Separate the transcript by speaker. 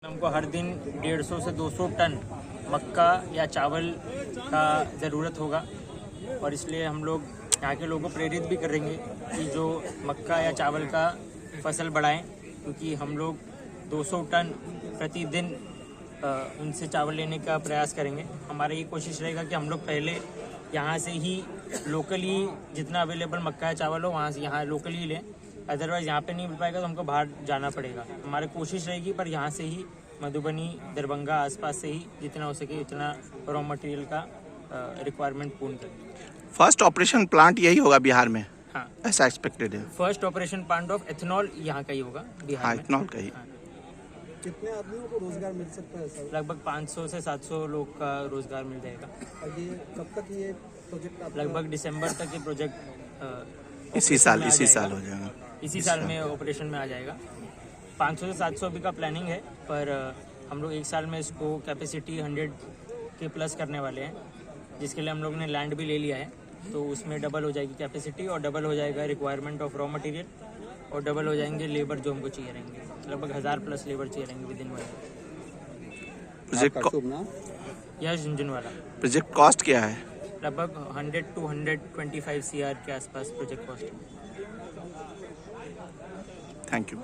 Speaker 1: हमको हर दिन 150 से 200 टन मक्का या चावल का ज़रूरत होगा और इसलिए हम लोग यहाँ के लोगों को प्रेरित भी करेंगे कि जो मक्का या चावल का फसल बढ़ाएं, क्योंकि हम लोग 200 टन प्रतिदिन उनसे चावल लेने का प्रयास करेंगे। हमारा ये कोशिश रहेगा कि हम लोग पहले यहाँ से ही लोकली जितना अवेलेबल मक्का या चावल हो वहाँ से यहाँ लोकली लें, अदरवाइज़ यहाँ पे नहीं मिल पाएगा तो हमको बाहर जाना पड़ेगा। हमारी कोशिश रहेगी पर यहाँ से ही मधुबनी, दरभंगा आसपास से ही जितना हो सके उतना रॉ मटेरियल का रिक्वायरमेंट पूर्ण करें।
Speaker 2: फर्स्ट ऑपरेशन प्लांट यही होगा बिहार में?
Speaker 1: हाँ,
Speaker 2: ऐसा एक्सपेक्टेड है।
Speaker 1: First operation plant of ethanol यहाँ का ही होगा बिहार
Speaker 2: हाँ,
Speaker 1: में।
Speaker 2: इथेनॉल का ही।
Speaker 1: हाँ।
Speaker 3: कितने आदमियों को रोजगार मिल सकता है सर?
Speaker 1: लगभग 500 से 700 लोग का रोजगार मिल जाएगा।
Speaker 3: और ये कब तक ये प्रोजेक्ट आपका?
Speaker 1: लगभग दिसंबर तक ये प्रोजेक्ट
Speaker 2: इसी साल हो जाएगा।
Speaker 1: इसी साल में ऑपरेशन में आ जाएगा। 500 से 700 अभी का प्लानिंग है, पर हम लोग एक साल में इसको कैपेसिटी 100 के प्लस करने वाले हैं, जिसके लिए हम लोग ने लैंड भी ले लिया है। तो उसमें डबल हो जाएगी कैपेसिटी और डबल हो जाएगा रिक्वायरमेंट ऑफ रॉ मटेरियल और डबल हो जाएंगे लेबर जो हमको चाहिए रहेंगे। लगभग 1000 प्लस लेबर चाहिए रहेंगे विद इन 1 ईयर। यह झुंझुनवाला।
Speaker 2: प्रोजेक्ट कॉस्ट क्या है?
Speaker 1: लगभग 100 to 125 CR के आसपास प्रोजेक्ट कॉस्ट है।
Speaker 2: Thank you.